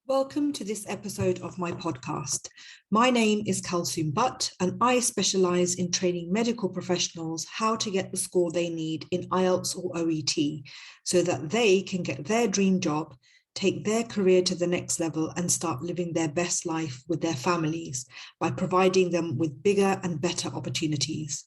Welcome to this episode of my podcast. My name is Kalsoom, and I specialize in training medical professionals how to get the score they need in IELTS or OET so that they can get their dream job, take their career to the next level, and start living their best life with their families by providing them with bigger and better opportunities.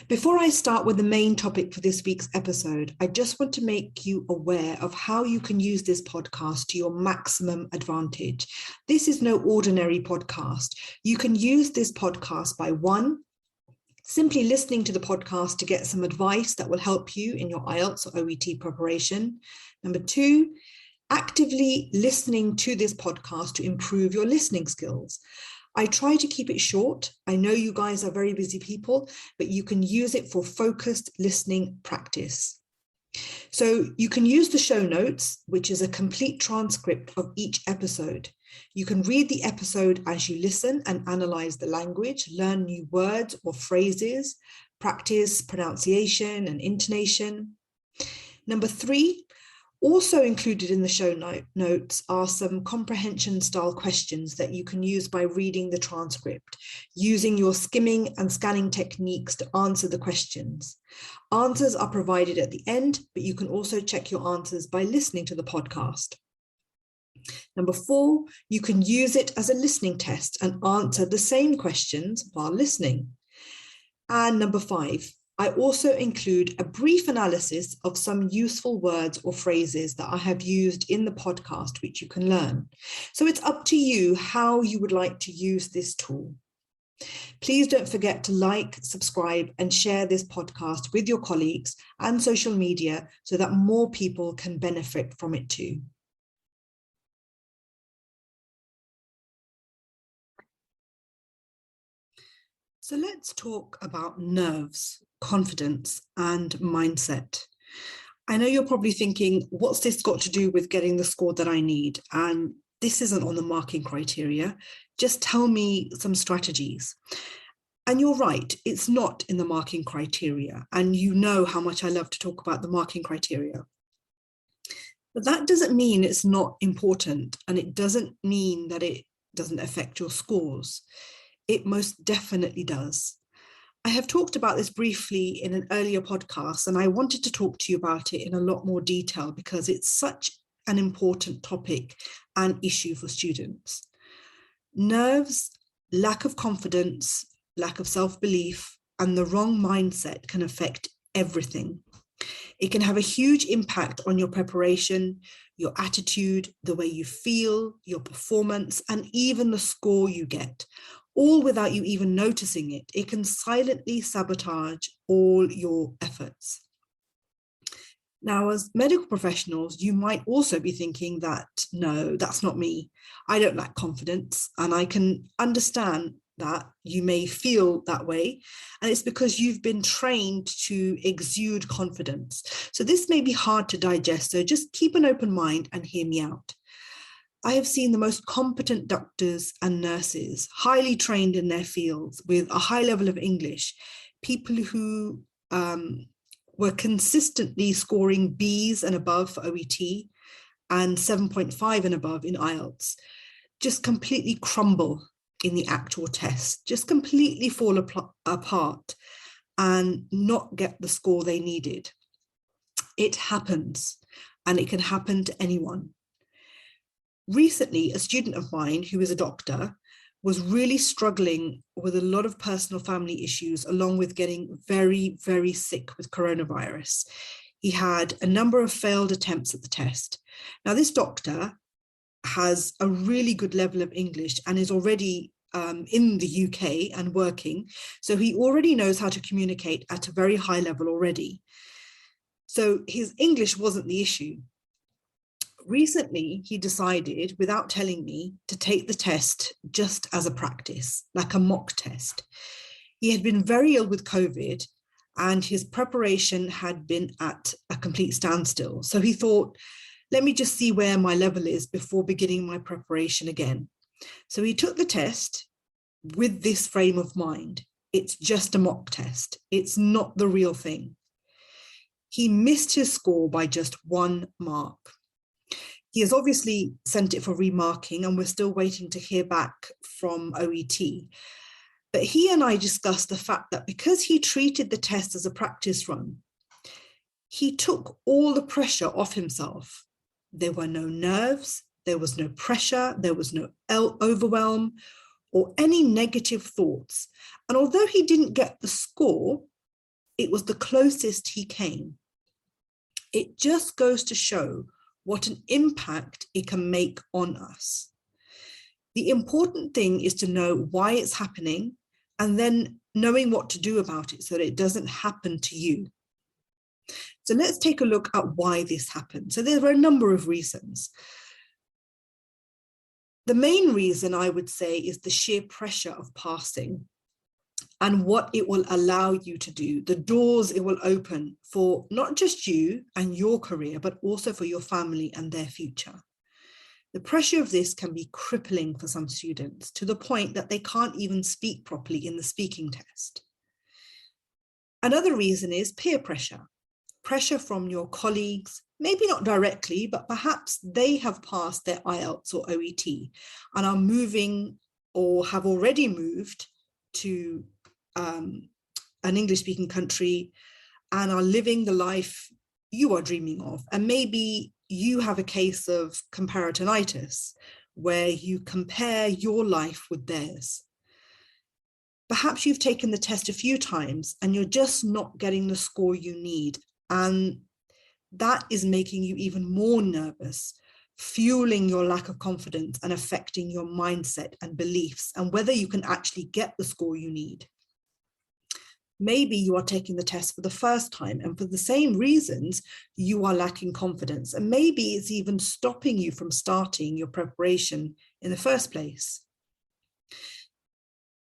Before I start with the main topic for this week's episode, I just want to make you aware of how you can use this podcast to your maximum advantage. This is no ordinary podcast. You can use this podcast by one, simply listening to the podcast to get some advice that will help you in your IELTS or OET preparation. Number two, actively listening to this podcast to improve your listening skills. I try to keep it short. I know you guys are very busy people, but you can use it for focused listening practice. So you can use the show notes, which is a complete transcript of each episode. You can read the episode as you listen and analyze the language, learn new words or phrases, practice pronunciation and intonation. Number three, also included in the show notes are some comprehension style questions that you can use by reading the transcript, using your skimming and scanning techniques to answer the questions. Answers are provided at the end, but you can also check your answers by listening to the podcast. Number four, you can use it as a listening test and answer the same questions while listening. And number five, I also include a brief analysis of some useful words or phrases that I have used in the podcast, which you can learn. So it's up to you how you would like to use this tool. Please don't forget to like, subscribe, and share this podcast with your colleagues and social media so that more people can benefit from it too. So let's talk about nerves, confidence, and mindset. I know you're probably thinking, what's this got to do with getting the score that I need? And this isn't on the marking criteria. Just tell me some strategies. And you're right, it's not in the marking criteria. And you know how much I love to talk about the marking criteria. But that doesn't mean it's not important, and it doesn't mean that it doesn't affect your scores. It most definitely does. I have talked about this briefly in an earlier podcast, and I wanted to talk to you about it in a lot more detail because it's such an important topic and issue for students. Nerves, lack of confidence, lack of self-belief, and the wrong mindset can affect everything. It can have a huge impact on your preparation, your attitude, the way you feel, your performance, and even the score you get. All without you even noticing it. It can silently sabotage all your efforts. Now, as medical professionals, you might also be thinking that, no, that's not me. I don't lack confidence, and I can understand that you may feel that way, and it's because you've been trained to exude confidence. So this may be hard to digest, so just keep an open mind and hear me out. I have seen the most competent doctors and nurses, highly trained in their fields with a high level of English, people who were consistently scoring Bs and above for OET and 7.5 and above in IELTS, just completely crumble in the actual test, just completely fall apart and not get the score they needed. It happens, and it can happen to anyone. Recently, a student of mine who is a doctor was really struggling with a lot of personal family issues, along with getting very, very sick with coronavirus. He had a number of failed attempts at the test. Now, this doctor has a really good level of English and is already in the UK and working. So he already knows how to communicate at a very high level already. So his English wasn't the issue. Recently, he decided, without telling me, to take the test just as a practice, like a mock test. He had been very ill with COVID, and his preparation had been at a complete standstill. So he thought, let me just see where my level is before beginning my preparation again. So he took the test with this frame of mind. It's just a mock test. It's not the real thing. He missed his score by just 1 mark. He has obviously sent it for remarking, and we're still waiting to hear back from OET. But he and I discussed the fact that because he treated the test as a practice run, he took all the pressure off himself. There were no nerves, there was no pressure, there was no overwhelm or any negative thoughts. And although he didn't get the score, it was the closest he came. It just goes to show what an impact it can make on us. The important thing is to know why it's happening and then knowing what to do about it so that it doesn't happen to you. So let's take a look at why this happened. So there are a number of reasons. The main reason I would say is the sheer pressure of passing and what it will allow you to do, the doors it will open for not just you and your career, but also for your family and their future. The pressure of this can be crippling for some students to the point that they can't even speak properly in the speaking test. Another reason is peer pressure. Pressure from your colleagues, maybe not directly, but perhaps they have passed their IELTS or OET and are moving or have already moved to an English-speaking country and are living the life you are dreaming of. And maybe you have a case of comparatonitis where you compare your life with theirs. Perhaps you've taken the test a few times and you're just not getting the score you need. And that is making you even more nervous, fueling your lack of confidence and affecting your mindset and beliefs and whether you can actually get the score you need. Maybe you are taking the test for the first time and for the same reasons you are lacking confidence. And maybe it's even stopping you from starting your preparation in the first place.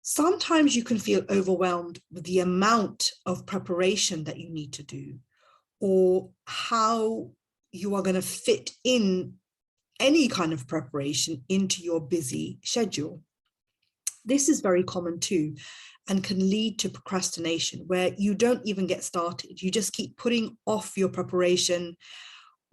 Sometimes you can feel overwhelmed with the amount of preparation that you need to do, or how you are going to fit in any kind of preparation into your busy schedule. This is very common too, and can lead to procrastination where you don't even get started. You just keep putting off your preparation,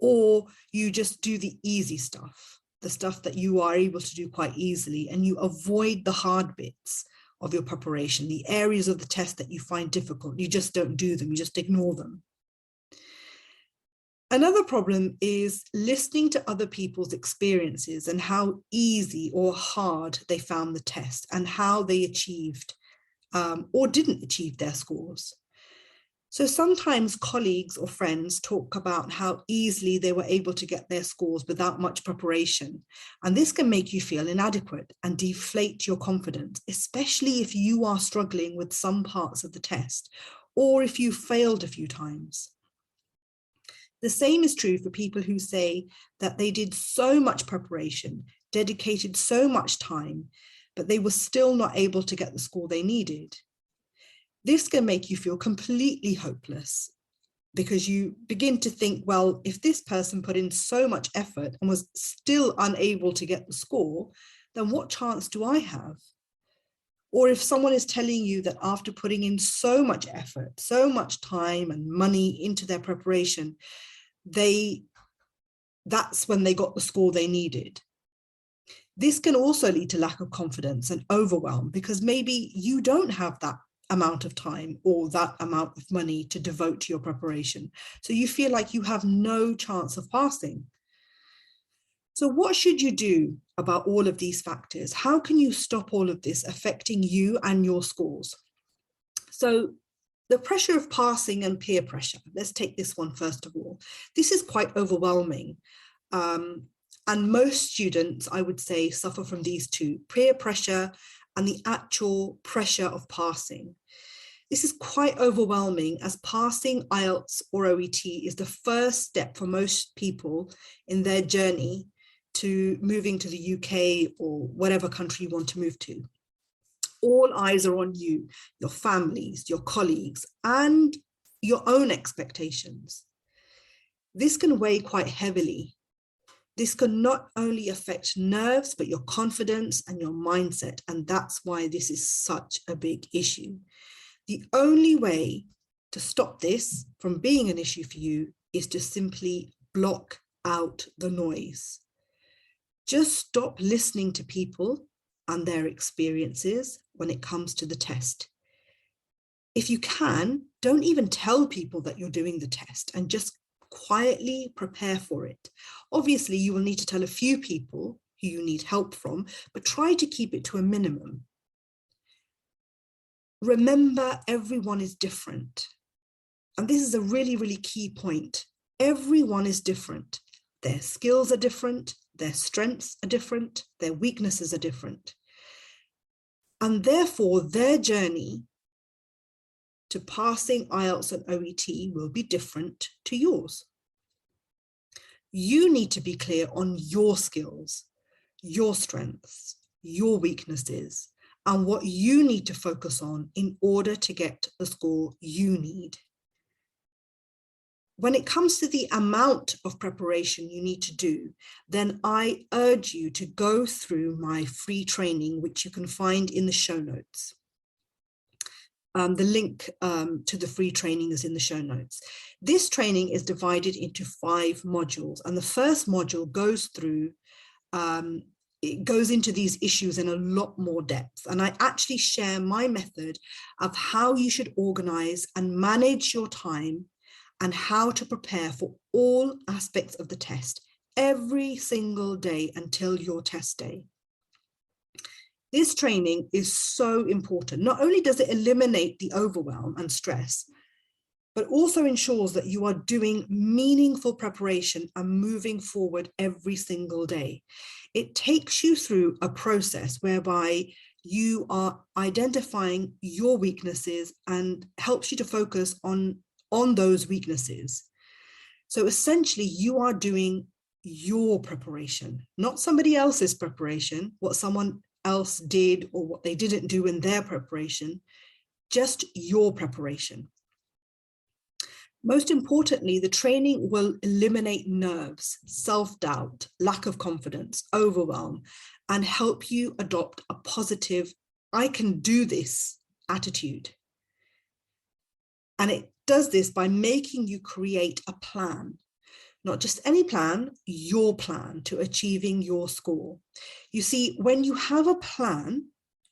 or you just do the easy stuff, the stuff that you are able to do quite easily, and you avoid the hard bits of your preparation, the areas of the test that you find difficult. You just don't do them, you just ignore them. Another problem is listening to other people's experiences and how easy or hard they found the test and how they achieved or didn't achieve their scores. So sometimes colleagues or friends talk about how easily they were able to get their scores without much preparation. And this can make you feel inadequate and deflate your confidence, especially if you are struggling with some parts of the test or if you failed a few times. The same is true for people who say that they did so much preparation, dedicated so much time, but they were still not able to get the score they needed. This can make you feel completely hopeless because you begin to think, well, if this person put in so much effort and was still unable to get the score, then what chance do I have? Or if someone is telling you that after putting in so much effort, so much time and money into their preparation, that's when they got the score they needed. This can also lead to lack of confidence and overwhelm because maybe you don't have that amount of time or that amount of money to devote to your preparation. So you feel like you have no chance of passing. So what should you do about all of these factors? How can you stop all of this affecting you and your scores? So the pressure of passing and peer pressure, let's take this one first of all. This is quite overwhelming. And most students, I would say, suffer from these two, peer pressure and the actual pressure of passing. This is quite overwhelming as passing IELTS or OET is the first step for most people in their journey to moving to the UK or whatever country you want to move to. All eyes are on you, your families, your colleagues, and your own expectations. This can weigh quite heavily. This can not only affect nerves, but your confidence and your mindset. And that's why this is such a big issue. The only way to stop this from being an issue for you is to simply block out the noise. Just stop listening to people and their experiences when it comes to the test. If you can, don't even tell people that you're doing the test and just quietly prepare for it. Obviously, you will need to tell a few people who you need help from, but try to keep it to a minimum. Remember, everyone is different. And this is a really, really key point. Everyone is different. Their skills are different, their strengths are different, their weaknesses are different. And therefore, their journey to passing IELTS and OET will be different to yours. You need to be clear on your skills, your strengths, your weaknesses, and what you need to focus on in order to get the score you need. When it comes to the amount of preparation you need to do, then I urge you to go through my free training, which you can find in the show notes. The link to the free training is in the show notes. This training is divided into 5 modules, and the first module goes through it goes into these issues in a lot more depth. And I actually share my method of how you should organize and manage your time and how to prepare for all aspects of the test every single day until your test day. This training is so important. Not only does it eliminate the overwhelm and stress, but also ensures that you are doing meaningful preparation and moving forward every single day. It takes you through a process whereby you are identifying your weaknesses and helps you to focus on those weaknesses. So essentially, you are doing your preparation, not somebody else's preparation, what someone else did or what they didn't do in their preparation, just your preparation. Most importantly, the training will eliminate nerves, self-doubt, lack of confidence, overwhelm, and help you adopt a positive, I can do this attitude. And it does this by making you create a plan, not just any plan, your plan to achieving your score. You see, when you have a plan,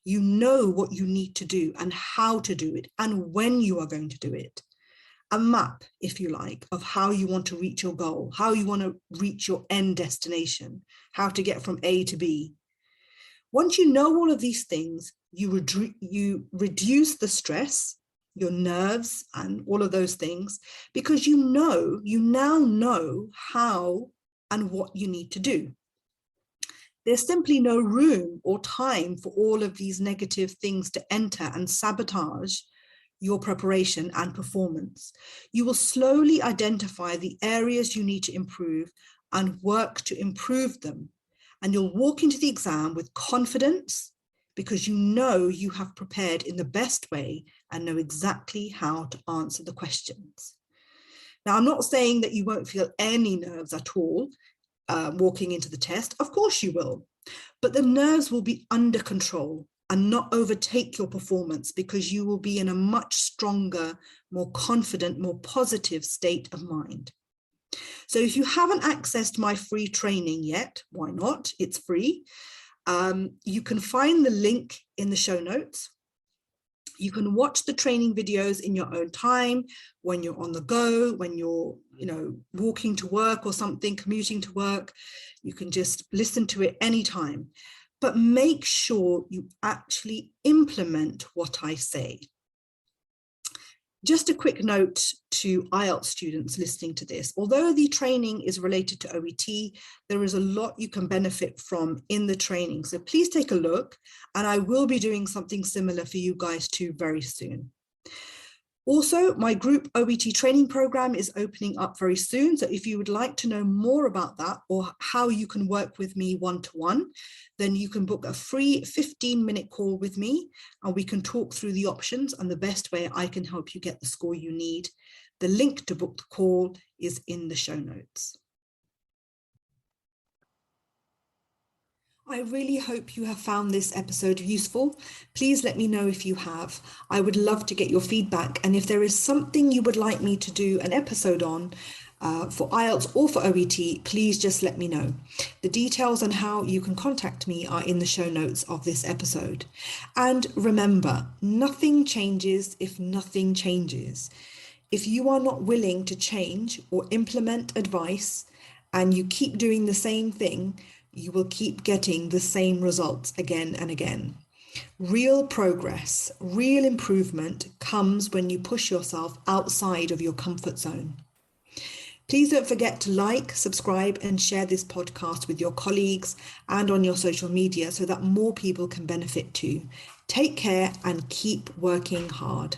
you know what you need to do and how to do it and when you are going to do it. A map, if you like, of how you want to reach your goal, how you want to reach your end destination, how to get from A to B. Once you know all of these things, you reduce the stress, your nerves, and all of those things, because you now know how and what you need to do. There's simply no room or time for all of these negative things to enter and sabotage your preparation and performance. You will slowly identify the areas you need to improve and work to improve them. And you'll walk into the exam with confidence because you know you have prepared in the best way and know exactly how to answer the questions. Now, I'm not saying that you won't feel any nerves at all walking into the test. Of course you will, but the nerves will be under control and not overtake your performance because you will be in a much stronger, more confident, more positive state of mind. So if you haven't accessed my free training yet, why not? It's free. You can find the link in the show notes. You can watch the training videos in your own time, when you're on the go, when you're, walking to work or something, commuting to work. You can just listen to it anytime. But make sure you actually implement what I say. Just a quick note to IELTS students listening to this. Although the training is related to OET, there is a lot you can benefit from in the training. So please take a look, and I will be doing something similar for you guys too very soon. Also, my group OET training program is opening up very soon. So if you would like to know more about that or how you can work with me one-to-one, then you can book a free 15-minute call with me and we can talk through the options and the best way I can help you get the score you need. The link to book the call is in the show notes. I really hope you have found this episode useful. Please let me know if you have. I would love to get your feedback, and if there is something you would like me to do an episode on, for IELTS or for OET, please just let me know. The details on how you can contact me are in the show notes of this episode. And remember, nothing changes if nothing changes. If you are not willing to change or implement advice and you keep doing the same thing, you will keep getting the same results again and again. Real progress, real improvement comes when you push yourself outside of your comfort zone. Please don't forget to like, subscribe, and share this podcast with your colleagues and on your social media so that more people can benefit too. Take care and keep working hard.